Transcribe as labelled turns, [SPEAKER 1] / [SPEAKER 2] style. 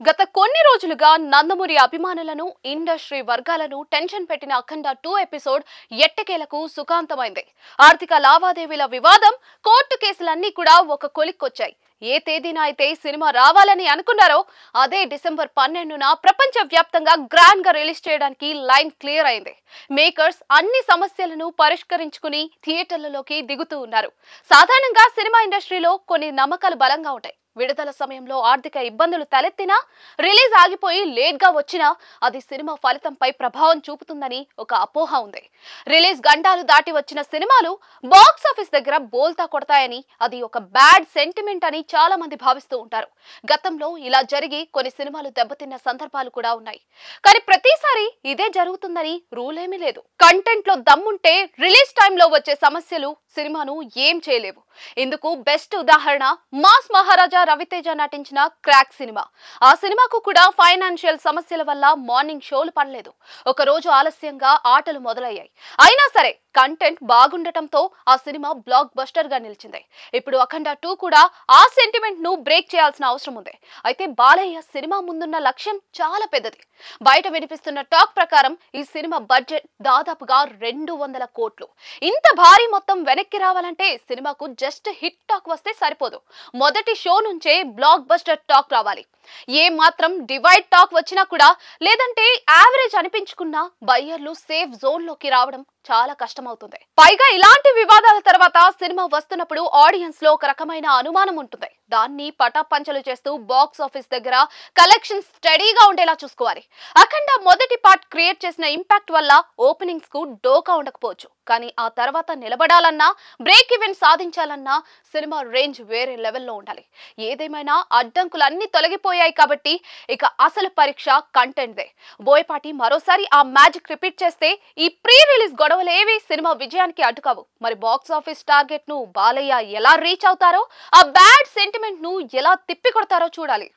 [SPEAKER 1] గత కొన్ని రోజులుగా నందమూరి అభిమానులను ఇండస్ట్రీ వర్గాలను టెన్షన్ పెట్టిన అఖండ 2 ఎపిసోడ్ ఎట్టకేలకు సుఖాంతమైంది. ఆర్థిక లావాదేవీల వివాదం, కోర్టు కేసులన్నీ కూడా ఒక కొలిక్కొచ్చాయి. ఏ తేదీన అయితే సినిమా రావాలని అనుకున్నారో అదే డిసెంబర్ 12న ప్రపంచ వ్యాప్తంగా గ్రాండ్ గా రిలీజ్ చేయడానికి లైన్ క్లియర్ అయింది. మేకర్స్ అన్ని సమస్యలను పరిష్కరించుకుని థియేటర్లలోకి దిగుతూ ఉన్నారు. సాధారణంగా సినిమా ఇండస్ట్రీలో కొన్ని నమ్మకాలు బలంగా ఉంటాయి. విడుదల సమయంలో ఆర్థిక ఇబ్బందులు తలెత్తినా, రిలీజ్ ఆగిపోయి లేట్ గా వచ్చినా అది సినిమా ఫలితంపై ప్రభావం చూపుతుందని ఒక అపోహ ఉంది. రిలీజ్ గంటాలు దాటి వచ్చిన సినిమాలు బాక్స్ ఆఫీస్ దగ్గర బోల్తా కొడతాయని, అది ఒక బ్యాడ్ సెంటిమెంట్ అని చాలా మంది భావిస్తూ ఉంటారు. గతంలో ఇలా జరిగి కొన్ని సినిమాలు దెబ్బతిన్న సందర్భాలు కూడా ఉన్నాయి. కానీ ప్రతిసారి ఇదే జరుగుతుందని రూల్ ఏమీ లేదు. కంటెంట్ లో దమ్ముంటే రిలీజ్ టైంలో వచ్చే సమస్యలు సినిమాను ఏం చేయలేవు. ఇందుకు బెస్ట్ ఉదాహరణ మాస్ మహారాజా రవితేజ నటించిన క్రాక్ సినిమా. ఆ సినిమాకు కూడా ఫైనాన్షియల్ సమస్యల వల్ల మార్నింగ్ షోలు పడలేదు. ఒక రోజు ఆలస్యంగా ఆటలు మొదలయ్యాయి. అయినా సరే కంటెంట్ బాగుండటంతో ఆ సినిమా బ్లాక్ బస్టర్ గా నిలిచింది. ఇప్పుడు అఖండ 2 కూడా ఆ సెంటిమెంట్ ను బ్రేక్ చేయాల్సిన అవసరం ఉంది. అయితే బాలయ్య సినిమా ముందున్న లక్ష్యం చాలా పెద్దది. బయట వినిపిస్తున్న టాక్ ప్రకారం ఈ సినిమా బడ్జెట్ దాదాపుగా 200 కోట్లు. ఇంత భారీ మొత్తం వెనక్కి రావాలంటే సినిమాకు జస్ట్ హిట్ టాక్ వస్తే సరిపోదు. మొదటి షో నుంచే బ్లాక్ బస్టర్ టాక్ రావాలి. ఏ మాత్రం డివైడ్ టాక్ వచ్చినా కూడా, లేదంటే యావరేజ్ అనిపించుకున్నా బయ్యర్లు సేఫ్ జోన్ లోకి రావడం చాలా కష్టమవుతుంది. పైగా ఇలాంటి వివాదాల తర్వాత సినిమా వస్తున్నప్పుడు ఆడియన్స్ లో ఒక రకమైన అనుమానం ఉంటుంది. దాన్ని పటాపంచలు చేస్తూ బాక్స్ ఆఫీస్ దగ్గర కలెక్షన్ స్టడీగా ఉండేలా చూసుకోవాలి. అఖండ మొదటి పార్ట్ క్రియేట్ చేసిన ఇంపాక్ట్ వల్ల ఓపెనింగ్స్ కు డోకా ఉండకపోవచ్చు. కానీ ఆ తర్వాత నిలబడాలన్నా, బ్రేక్ ఈవెన్ సాధించాలన్నా సినిమా రేంజ్ వేరే లెవెల్లో ఉండాలి. ఏదేమైనా అడ్డంకులన్నీ తొలగిపోయాయి కాబట్టి ఇక అసలు పరీక్ష కంటెంట్ దే. బోయపాటి మరోసారి ఆ మ్యాజిక్ రిపీట్ చేస్తే ఈ ప్రీ రిలీజ్ గొడవలేవి సినిమా విజయానికి అడ్డుకావు. మరి బాక్స్ ఆఫీస్ టార్గెట్ ను బాలయ్య ఎలా రీచ్ అవుతారో, ఆ బ్యాడ్ సెంటిమెంట్ ను ఎలా తిప్పి కొడతారో చూడాలి.